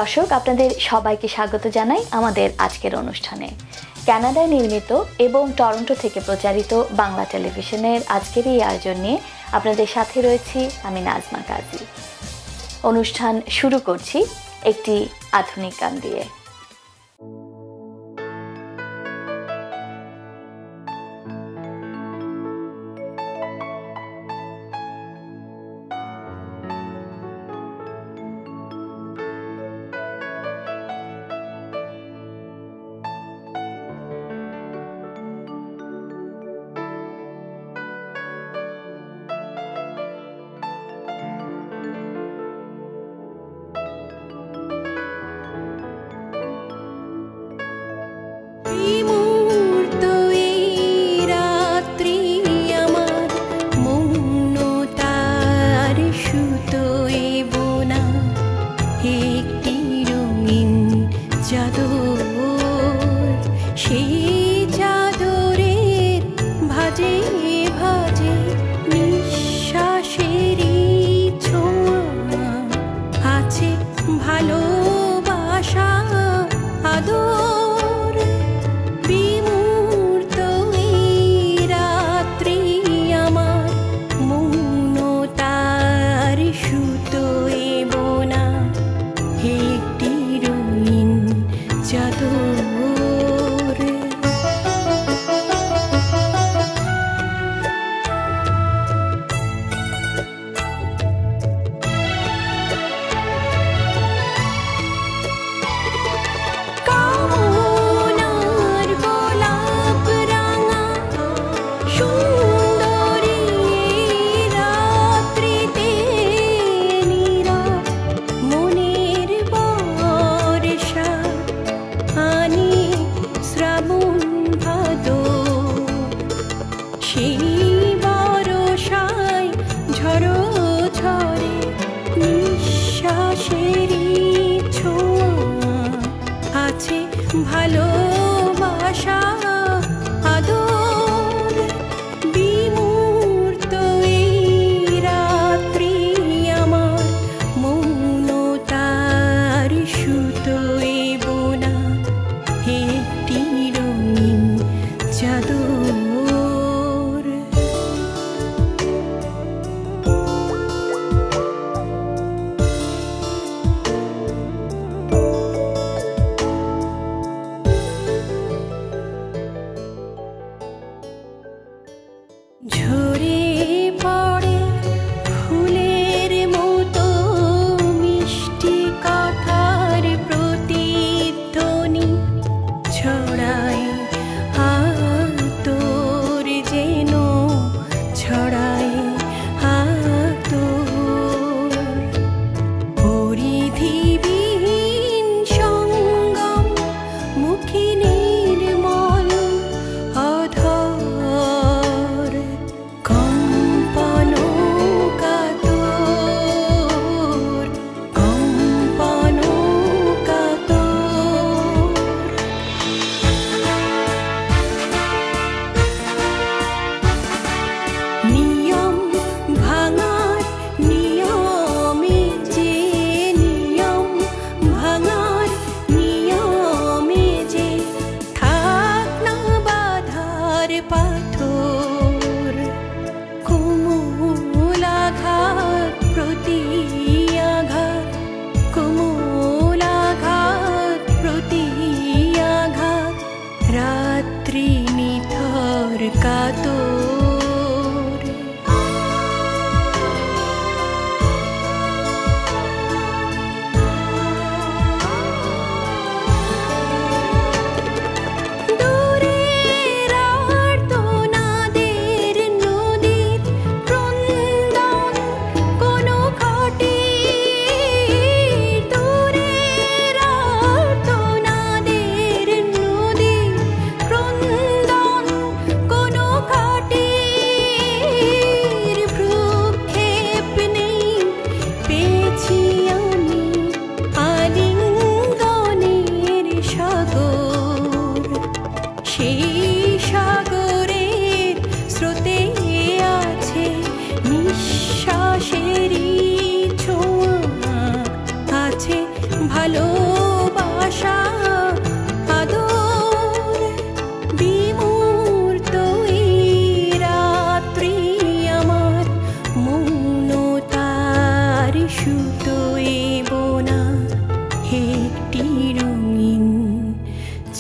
দর্শক, আপনাদের সবাইকে স্বাগত জানাই আমাদের আজকের অনুষ্ঠানে। কানাডায় নির্মিত এবং টরন্টো থেকে প্রচারিত বাংলা টেলিভিশনের আজকের এই আয়োজন নিয়ে আপনাদের সাথে রয়েছি আমি নাজমা কাজী। অনুষ্ঠান শুরু করছি একটি আধুনিক গান দিয়ে।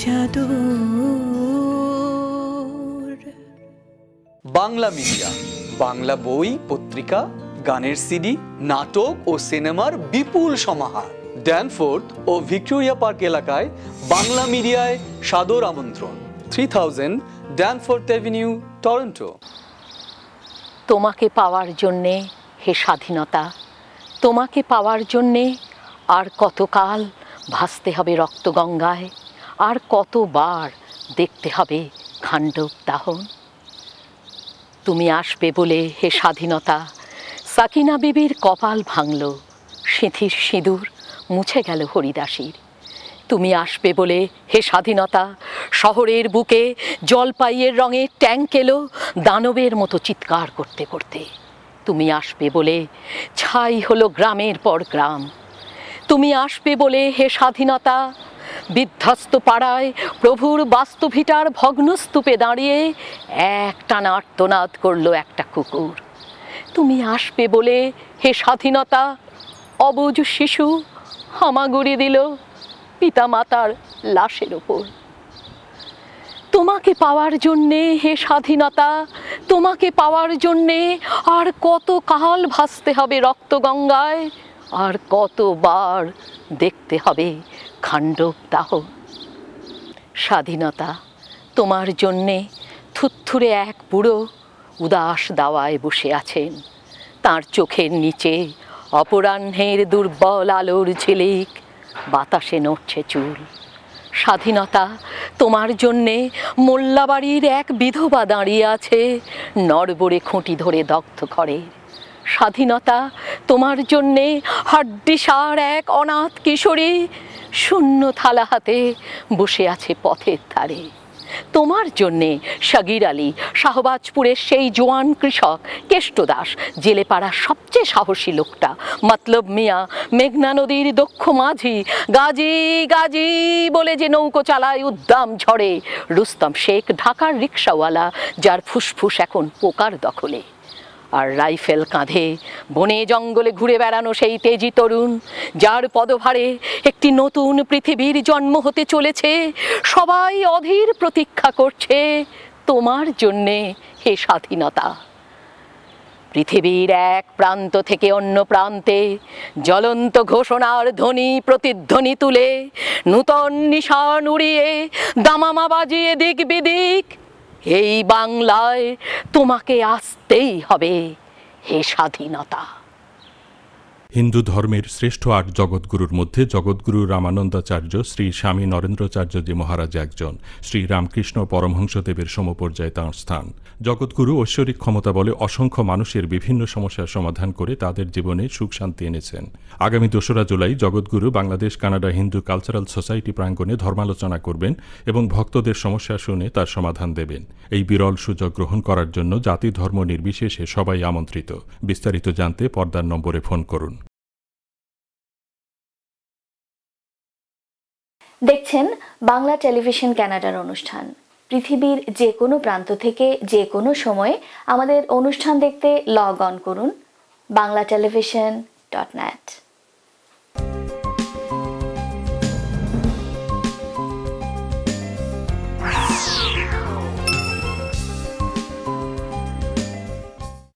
চাদর। বাংলা মিডিয়া, বাংলা বই, পত্রিকা, গানের সিডি, নাটক ও সিনেমার বিপুল সমাহার। ড্যানফোর্থ ও ভিক্টোরিয়া পার্ক এলাকায় বাংলা মিডিয়ায় সাদর আমন্ত্রণ। 3000 ড্যানফোর্থ অ্যাভিনিউ, টরন্টো। তোমাকে পাওয়ার জন্যে হে স্বাধীনতা, তোমাকে পাওয়ার জন্যে আর কতকাল ভাসতে হবে রক্তগঙ্গায়, আর কতবার দেখতে হবে খাণ্ডব দাহন। তুমি আসবে বলে হে স্বাধীনতা, সাকিনা বিবির কপাল ভাঙল, সিঁথির সিঁদুর মুছে গেল হরিদাসীর। তুমি আসবে বলে হে স্বাধীনতা, শহরের বুকে জলপাইয়ের রঙে ট্যাঙ্ক এলো দানবের মতো চিৎকার করতে করতে। তুমি আসবে বলে ছাই হলো গ্রামের পর গ্রাম। তুমি আসবে বলে হে স্বাধীনতা, বিধ্বস্ত পাড়ায় প্রভুর বাস্তুভিটার ভগ্নস্তূপে দাঁড়িয়ে এক টানা আর্তনাদ করলো একটা কুকুর। তুমি আসবে বলে হে স্বাধীনতা, অবুঝ শিশু হামাগুড়ি দিল পিতামাতার লাশের ওপর। তোমাকে পাওয়ার জন্যে হে স্বাধীনতা, তোমাকে পাওয়ার জন্যে আর কত কাল ভাসতে হবে রক্তগঙ্গায়, আর কতবার দেখতে হবে খাণ্ডব দাহ। স্বাধীনতা, তোমার জন্যে থুত্থুরে এক বুড়ো উদাস দাওয়ায় বসে আছেন। তার চোখের নিচে অপরাহ্নের দুর্বল আলোর ঝিলিক, বাতাসে নড়ছে চুল। স্বাধীনতা, তোমার জন্যে মোল্লাবাড়ির এক বিধবা দাঁড়িয়ে আছে নড়বড়ে খুঁটি ধরে দগ্ধ ঘরে। স্বাধীনতা, তোমার জন্যে হাড্ডিসার এক অনাথ কিশোরী শূন্য থালা হাতে বসে আছে পথের ধারে। তোমার জন্যে শাগির আলী, শাহবাজপুরের সেই জোয়ান কৃষক, কেষ্টদাস, জেলে পাড়ার সবচেয়ে সাহসী লোকটা, মতলব মিয়া, মেঘনা নদীর দক্ষ মাঝি, গাজী গাজী বলে যে নৌকো চালায় উদ্দাম ঝড়ে, রুস্তম শেখ, ঢাকার রিক্সাওয়ালা, যার ফুসফুস এখন পোকার দখলে। আর রাইফেল কাঁধে বনে জঙ্গলে ঘুরে বেড়ানো সেই তেজি তরুণ, যার পদভারে একটি নতুন পৃথিবীর জন্ম হতে চলেছে। সবাই অধীর প্রতীক্ষা করছে তোমার জন্যে হে স্বাধীনতা। পৃথিবীর এক প্রান্ত থেকে অন্য প্রান্তে জ্বলন্ত ঘোষণার ধ্বনি প্রতিধ্বনি তুলে, নূতন নিশান উড়িয়ে, দামামা বাজিয়ে দিক বিদিক, এই বাংলায় তোমাকে আসতেই হবে হে স্বাধীনতা। হিন্দু ধর্মের শ্রেষ্ঠ 8 জগৎগুরুর মধ্যে জগৎগুরু রামানন্দাচার্য শ্রী স্বামী নরেন্দ্রাচার্যজি মহারাজ একজন। শ্রী রামকৃষ্ণ পরমহংসদেবের সমপর্যায়ে তাঁর স্থান। জগৎগুরু ঐশ্বরিক ক্ষমতা বলে অসংখ্য মানুষের বিভিন্ন সমস্যার সমাধান করে তাদের জীবনে সুখ শান্তি এনেছেন। আগামী 2রা জুলাই জগৎগুরু Bangladesh Canada Hindu cultural society প্রাঙ্গণে ধর্মালোচনা করবেন এবং ভক্তদের সমস্যা শুনে তার সমাধান দেবেন। এই বিরল সুযোগ গ্রহণ করার জন্য জাতি ধর্ম নির্বিশেষে সবাই আমন্ত্রিত। বিস্তারিত জানতে পর্দার নম্বরে ফোন করুন। দেখছেন বাংলা টেলিভিশন কানাডার অনুষ্ঠান। পৃথিবীর যে কোনো প্রান্ত থেকে যে কোনো সময়ে আমাদের অনুষ্ঠান দেখতে লগ অন করুন banglatelevision.net।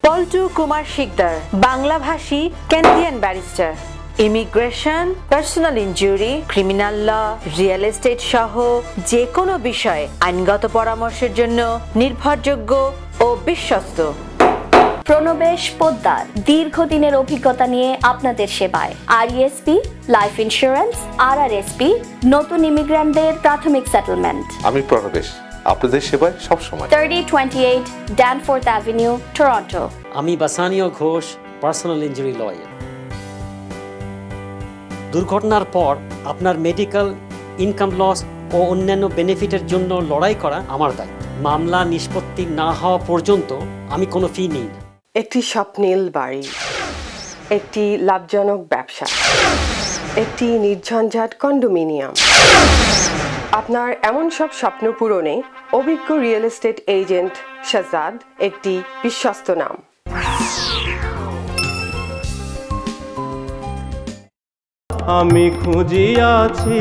পল্টু কুমার শিকদার, বাংলাভাষী Canadian barrister, immigration, personal injury, criminal ল, রিয়েল এস্টেট সহ যে কোনো বিষয়ে আইনগত পরামর্শের জন্য নির্ভরযোগ্য ও বিশ্বস্ত। প্রণবেশ পোদ্দার, দীর্ঘদিনের অভিজ্ঞতা নিয়ে আপনাদের সেবায়। আরইএসপি, লাইফ ইন্স্যুরেন্স, আরআরএসপি, নতুন ইমিগ্রান্টদের প্রাথমিক সেটেলমেন্ট। আমি প্রণবেশ, আপনাদের সেবায় সবসময়। 3028 ড্যানফোর্থ অ্যাভিনিউ, টরন্টো। আমি বাসানীয় ঘোষ, পার্সোনাল ইনজুরি লয়ার। দুর্ঘটনার পর আপনার মেডিকেল, ইনকাম লস ও অন্যান্য বেনিফিটের জন্য লড়াই করা আমার দায়িত্ব। মামলা নিষ্পত্তি না হওয়া পর্যন্ত আমি কোনো ফি নিই না। একটি স্বপ্নীল বাড়ি, একটি লাভজনক ব্যবসা, একটি নির্ঝঞ্ঝাট কন্ডোমিনিয়াম। আপনার এমন সব স্বপ্ন পূরণে অভিজ্ঞ রিয়েল এস্টেট এজেন্ট শাহজাদ একটি বিশ্বস্ত নাম। আমি খুঁজিয়াছি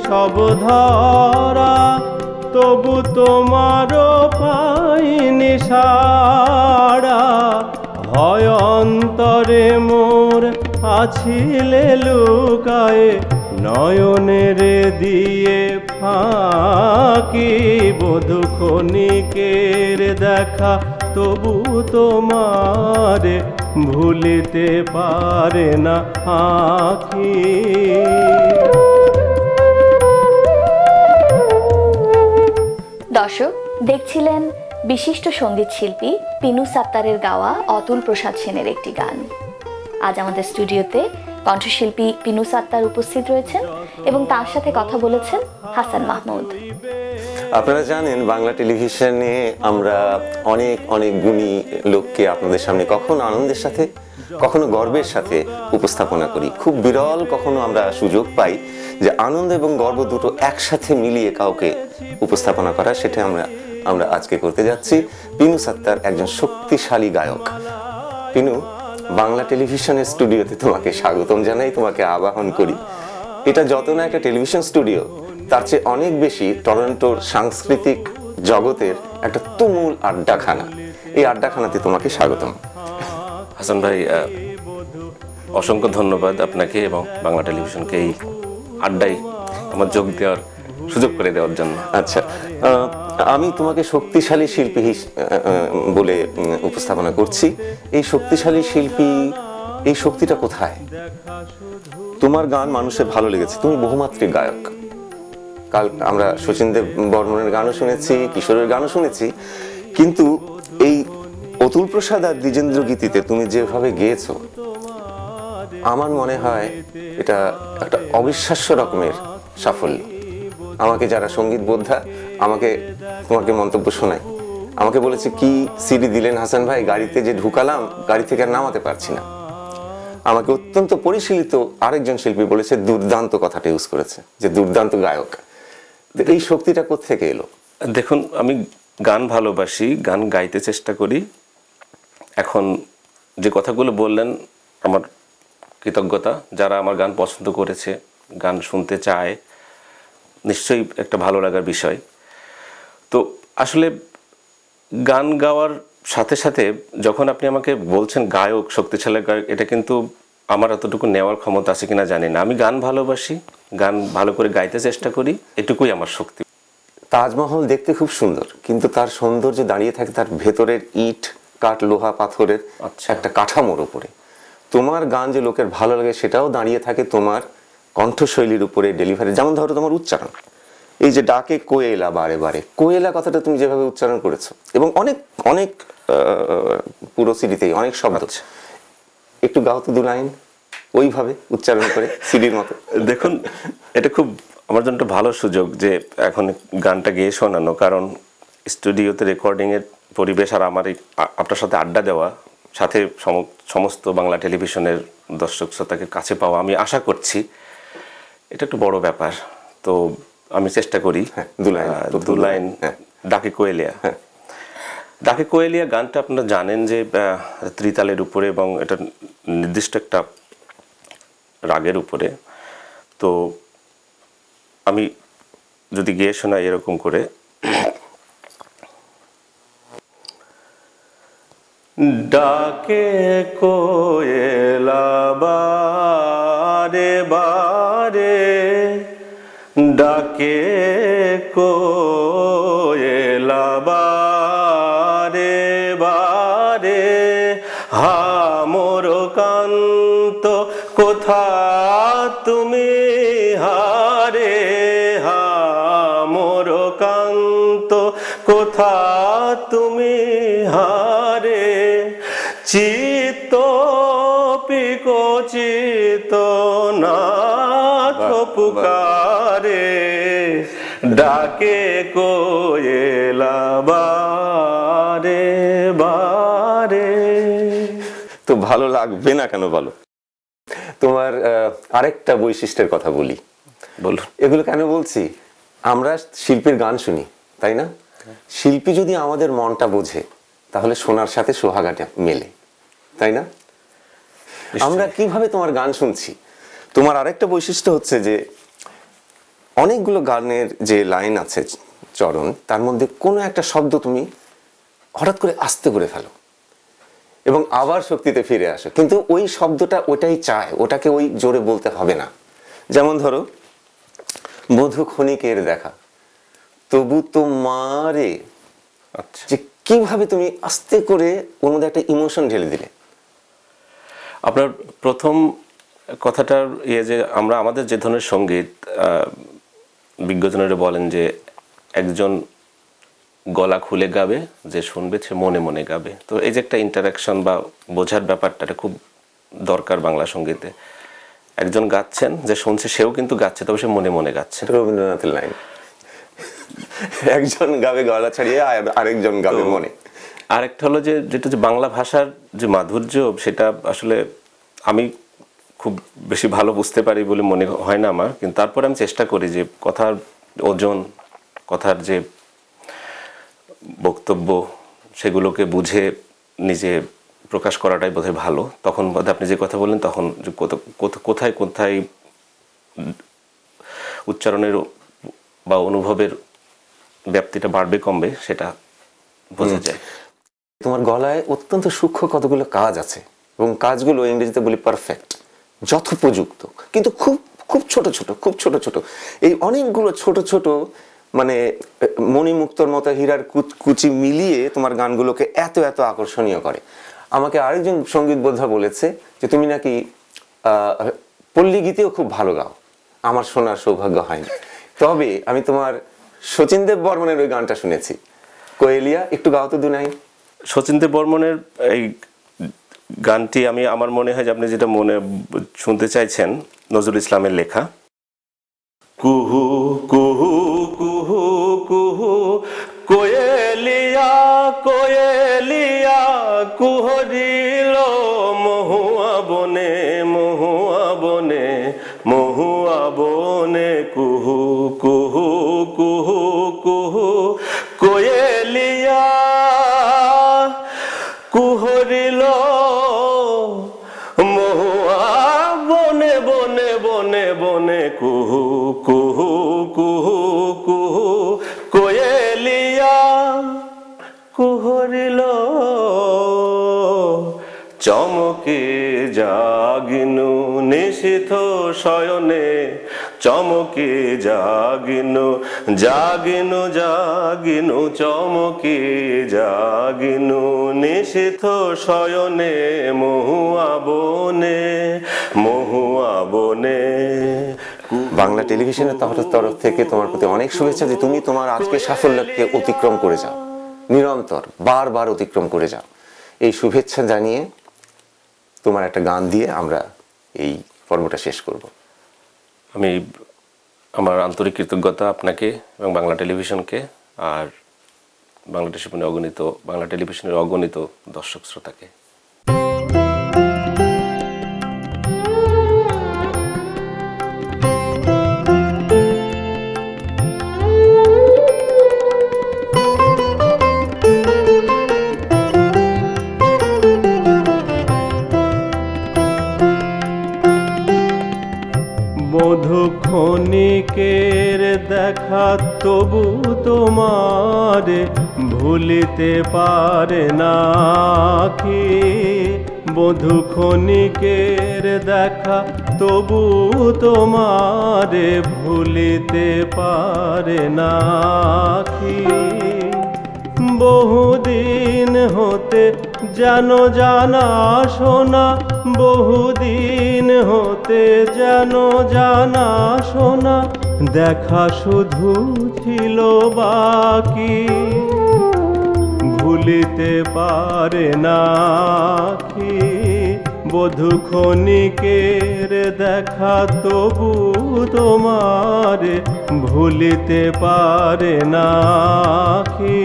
সব ধরা, তবু তোমারও পাইনি সাড়া। হয় অন্তরে মোর আছিলে লুকায়ে, নয়নের দিয়ে ফাঁকি। বধূ ক্ষণিকের দেখা তবু তোমারে ভুলিতে পারে না আঁখি। দর্শক দেখছিলেন বিশিষ্ট সঙ্গীত শিল্পী পিনু সাত্তারের গাওয়া অতুল প্রসাদ সেনের একটি গান। আজ আমাদের স্টুডিওতে কণ্ঠশিল্পী পিনু সাত্তার উপস্থিত রয়েছেন এবং তার সাথে কথা বলেছেন হাসান মাহমুদ। আপনারা জানেন বাংলা টেলিভিশনে আমরা অনেক অনেক গুণী লোককে আপনাদের সামনে কখনো আনন্দের সাথে কখনো গর্বের সাথে উপস্থাপনা করি। খুব বিরল কখনো আমরা সুযোগ পাই যে আনন্দ এবং গর্ব দুটো একসাথে মিলিয়ে কাউকে উপস্থাপনা করা, সেটা আমরা আজকে করতে যাচ্ছি। পিনু সাত্তার একজন শক্তিশালী গায়ক। পিনু, বাংলা টেলিভিশনের স্টুডিওতে তোমাকে স্বাগতম জানাই, তোমাকে আবাহন করি। এটা যত না একটা টেলিভিশন স্টুডিও, তার চেয়ে অনেক বেশি টরন্টোর সাংস্কৃতিক জগতের একটা তুমুল আড্ডাখানা। এই আড্ডাখানাতে তোমাকে স্বাগতম। হাসান ভাই, অসংখ্য ধন্যবাদ আপনাকে এবং বাংলা টেলিভিশনকে এই আড্ডায় আমার যোগ দেওয়ার সুযোগ করে দেওয়ার জন্য। আচ্ছা, আমি তোমাকে শক্তিশালী শিল্পী বলে উপস্থাপনা করছি। এই শক্তিশালী শিল্পী, এই শক্তিটা কোথায়? তোমার গান মানুষের ভালো লেগেছে, তুমি বহুমাত্রিক গায়ক। কাল আমরা শচীন দেব বর্মনের গানও শুনেছি, কিশোরের গানও শুনেছি, কিন্তু এই অতুল প্রসাদ আর দ্বিজেন্দ্র গীতিতে তুমি যেভাবে গেয়েছো, আমার মনে হয় এটা একটা অবিশ্বাস্য রকমের সাফল্য। আমাকে যারা সঙ্গীত বোদ্ধা তোমাকে মন্তব্য শোনায়, আমাকে বলেছে কি সিডি দিলেন হাসান ভাই, গাড়িতে যে ঢুকালাম গাড়ি থেকে আর নামাতে পারছি না। আমাকে অত্যন্ত পরিশীলিত আরেকজন শিল্পী বলেছে, দুর্দান্ত কথাটা ইউজ করেছে, যে দুর্দান্ত গায়ক। এই শক্তিটা কোত্থেকে এলো? দেখুন, আমি গান ভালোবাসি, গান গাইতে চেষ্টা করি। এখন যে কথাগুলো বললেন, আমার কৃতজ্ঞতা। যারা আমার গান পছন্দ করেছে, গান শুনতে চায়, নিশ্চয়ই একটা ভালো লাগার বিষয়। তো আসলে গান গাওয়ার সাথে সাথে যখন আপনি আমাকে বলছেন গায়ক, শক্তিশালী গায়ক, এটা কিন্তু আমার এতটুকু নেওয়ার ক্ষমতা আছে কিনা জানি না। আমি গান ভালোবাসি, গান ভালো করে গাইতে চেষ্টা করি, এটুকুই আমার শক্তি। তাজমহল দেখতে খুব সুন্দর, কিন্তু তার সৌন্দর্য দাঁড়িয়ে থাকে তার ভেতরের ইট, কাঠ, লোহা, পাথরের একটা কাঠামোর উপরে। তোমার গান যে লোকের ভালো লাগে সেটাও দাঁড়িয়ে থাকে তোমার কণ্ঠশৈলীর উপরে, ডেলিভারি। যেমন ধরো তোমার উচ্চারণ, এই যে ডাকে কোয়েলা, বারে বারে কোয়েলা কথাটা তুমি যেভাবে উচ্চারণ করেছো, এবং অনেক অনেক পুরো সিডিতেই অনেক শব্দ। একটু গাও তো দু লাইন ওইভাবে উচ্চারণ করে সিডির মতো। দেখুন, এটা খুব আমার জন্য একটা ভালো সুযোগ যে এখন গানটা গেয়ে শোনানো, কারণ স্টুডিওতে রেকর্ডিংয়ের পরিবেশ আর আমার আপনার সাথে আড্ডা দেওয়া, সাথে সমস্ত বাংলা টেলিভিশনের দর্শক শ্রোতাকে কাছে পাওয়া, আমি আশা করছি এটা একটু বড় ব্যাপার। তো আমি চেষ্টা করি। দু লাইন ডাকে কোয়েলিয়া। ডাকে কোয়েলিয়া গানটা আপনারা জানেন যে ত্রিতালের উপরে এবং এটা নির্দিষ্ট একটা রাগের উপরে। তো আমি যদি গেয়ে শোনাই এরকম করে, ডাকে কোয়েলা বারে বারে, ডাকে কোয়েলা বারে বারে, হা মোর কান্ত কোথা তুমি হারে, হা মোর কান্ত কোথা তুমি হারে, চিত্ত পিকো চিত্ত নাথ পুকারে, ডাকে কোয়েলা বারে বারে। তো ভালো লাগবে না কেন বলো? তোমার আরেকটা বৈশিষ্ট্যের কথা বলি। বলুন। এগুলো কেন বলছি? আমরা শিল্পীর গান শুনি, তাই না? শিল্পী যদি আমাদের মনটা বোঝে, তাহলে সোনার সাথে সোহাগাটা মেলে, তাই না? আমরা কিভাবে তোমার গান শুনছি, তোমার আরেকটা বৈশিষ্ট্য হচ্ছে যে অনেকগুলো গানের যে লাইন আছে চরণ, তার মধ্যে কোনো একটা শব্দ তুমি হঠাৎ করে আস্তে করে ফেলো এবং আবার শক্তিতে ফিরে আসো, কিন্তু ওই শব্দটা ওটাই চায়, ওটাকে ওই জোরে বলতে হবে না। যেমন ধরো মধু ক্ষণিকের দেখা তবু তোমারে, যে কিভাবে তুমি আস্তে করে ওর মধ্যে একটা ইমোশন ঢেলে দিলে। আপনার প্রথম কথাটার যে আমরা আমাদের যে ধরনের সঙ্গীত, বিজ্ঞজনেরা বলেন যে একজন গলা খুলে গাবে, যে শুনবে সে মনে মনে গাবে। তো এই যে একটা ইন্টারাকশন বা বোঝার ব্যাপারটা খুব দরকার বাংলা সঙ্গীতে। একজন গাচ্ছেন, যে শুনছে সেও কিন্তু গাচ্ছে, তবে সে মনে মনে গাচ্ছে। রবীন্দ্রনাথের লাইন, একজন গাবে গলা ছাড়িয়ে আরেকজন গাবে মনে। আরেকটা হলো যে যেটা যে বাংলা ভাষার যে মাধুর্য, সেটা আসলে আমি খুব বেশি ভালো বুঝতে পারি বলে মনে হয় না আমার, কিন্তু তারপরে আমি চেষ্টা করি যে কথার ওজন, কথার যে বক্তব্য, সেগুলোকে বুঝে নিজে প্রকাশ করাটাই বোধহয় ভালো। তখন বোধহয় আপনি যে কথা বললেন, তখন কোথায় কোথায় উচ্চারণের বা অনুভবের ব্যাপ্তিটা বাড়বে কমবে সেটা বোঝা যায়। তোমার গলায় অত্যন্ত সূক্ষ্ম কতগুলো কাজ আছে, এবং কাজগুলো ইংরেজিতে বলি পারফেক্ট, যথোপযুক্ত, কিন্তু খুব খুব ছোট ছোট, খুব ছোট ছোট। এই অনেকগুলো ছোট ছোট মানে মণিমুক্তর মতো হীরার কুচি মিলিয়ে তোমার গানগুলোকে এত এত আকর্ষণীয় করে। আমাকে আরেকজন সঙ্গীত বোদ্ধা বলেছে যে তুমি নাকি পল্লী গীতেও খুব ভালো গাও। আমার শোনার সৌভাগ্য হয়নি, তবে আমি তোমার শচীন দেব বর্মনের ওই গানটা শুনেছি, কোয়েলিয়া, একটু গাও তো দু লাইন। শচীন দেব বর্মনের এই গানটি আমার মনে হয় যে আপনি যেটা মনে শুনতে চাইছেন, নজরুল ইসলামের লেখা। কুহু কুহু কুহু কুহু কোয়েলিয়া কোয়েলিয়া কুহরিল মহুয়া বনে মহুয়া বনে মহুয়া বনে কুহু কুহু কুহু কুহু কোয়েলিয়া কুহরিল মহুয়া বনে বনে বনে বনে কুহু কুহু কুহু কুহু কোয়েলিয়া কুহরিল চমকে জাগিনু নিশীথ শয়নে চমকে জাগিনু জাগিনু জাগিনু চমকে জাগিনু নিশীথ শয়নে মহুয়া বনে মহুয়া বনে। বাংলা টেলিভিশনের তরফ থেকে তোমার প্রতি অনেক শুভেচ্ছা, যে তুমি তোমার আজকে সাফল্যকে অতিক্রম করে যাও, নিরন্তর বারবার অতিক্রম করে যাও। এই শুভেচ্ছা জানিয়ে তোমার একটা গান দিয়ে আমরা এই পর্বটা শেষ করব। আমি আমার আন্তরিক কৃতজ্ঞতা আপনাকে এবং বাংলা টেলিভিশনকে, আর বাংলা টেলিভিশনের অগণিত দর্শক শ্রোতাকে। মধু ক্ষণিকের দেখা তবু তোমার ভুলিতে পারে না কি, মধু ক্ষণিকের দেখা তবু তোমার ভুলিতে পারে না কি। বহুদিন হতে জানো জানা শোনা, বহুদিন হতে জানো জানা শোনা, দেখা শুধু ছিল বাকি, ভুলিতে পারে না কি। বধূ ক্ষণিকের দেখা তবু তোমার ভুলিতে পারে না কি।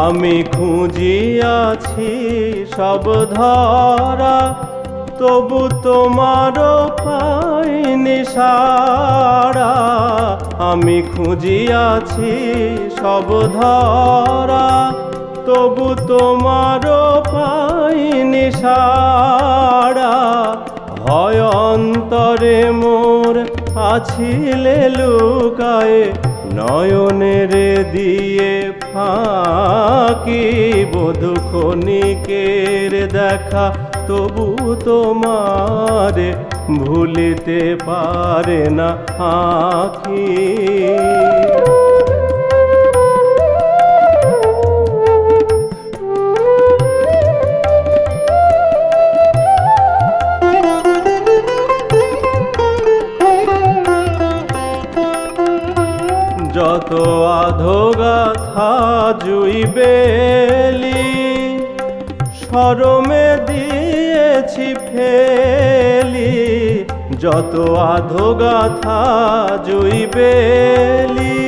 আমি খুঁজিয়াছি সব ধরা তবু তোমারও পাইনি সাড়া, আমি খুঁজিয়াছি সব ধরা, তবু তোমারও পাইনি সাড়া। হয় অন্তরে মোর আছিলে লুকায়ে, নয়নের দিয়ে ফাঁকি, বধূ ক্ষণিকের দেখা তবু তোমারে ভুলিতে পারে না আঁখি। যত আধোগাথা জুইবেলি, শরমে দিয়েছি ফেলি, যত আধোগাথা জুইবেলি,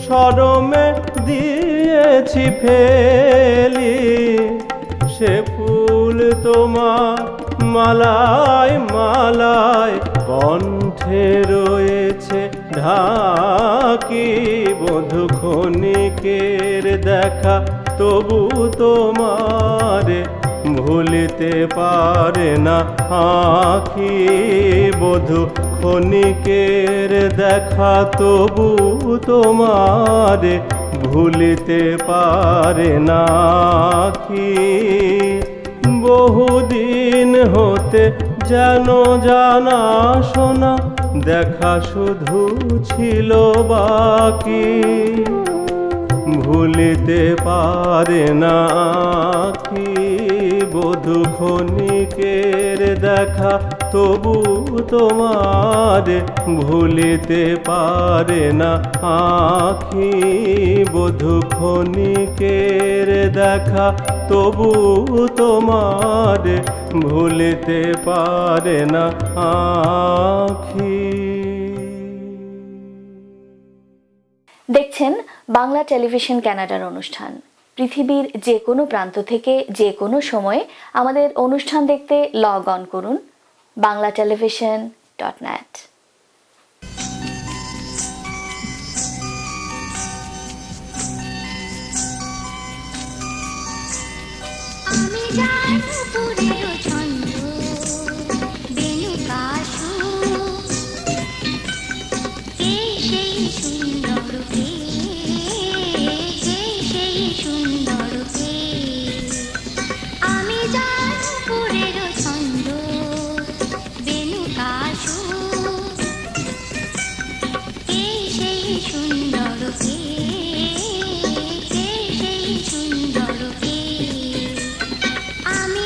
শরমে দিয়েছি ফেলি। সে ফুল তোমার মালায় মালায় কণ্ঠে রয়েছে ঢাকি, বধূ ক্ষণিকের দেখা তবু তোমারে ভুলিতে পারে না আঁখি। বধূ ক্ষণিকের দেখা তবু তোমারে ভুলিতে পারে না আঁখি। বহুদিন হতে যেন জানা শোনা দেখা শুধু ছিল বাকি, ভুলিতে পারে না আঁখি। বধূ ক্ষণিকের দেখা তবু তোমারে ভুলিতে পারে না আঁখি। বধূ ক্ষণিকের দেখা তবু তোমারে ভুলিতে পারে না আঁখি। দেখছেন বাংলা টেলিভিশন কানাডার অনুষ্ঠান। পৃথিবীর যে কোনো প্রান্ত থেকে যে কোনো সময়ে আমাদের অনুষ্ঠান দেখতে লগ অন করুন banglatelevision.net। আমি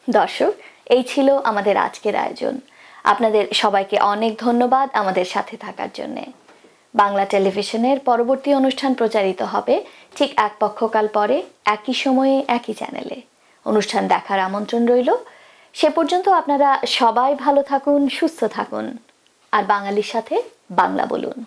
দর্শক, এই ছিল আমাদের আজকের আয়োজন। আপনাদের সবাইকে অনেক ধন্যবাদ আমাদের সাথে থাকার জন্যে। বাংলা টেলিভিশনের পরবর্তী অনুষ্ঠান প্রচারিত হবে ঠিক এক পক্ষকাল পরে, একই সময়ে, একই চ্যানেলে। অনুষ্ঠান দেখার আমন্ত্রণ রইল। সে পর্যন্ত আপনারা সবাই ভালো থাকুন, সুস্থ থাকুন, আর বাঙালির সাথে বাংলা বলুন।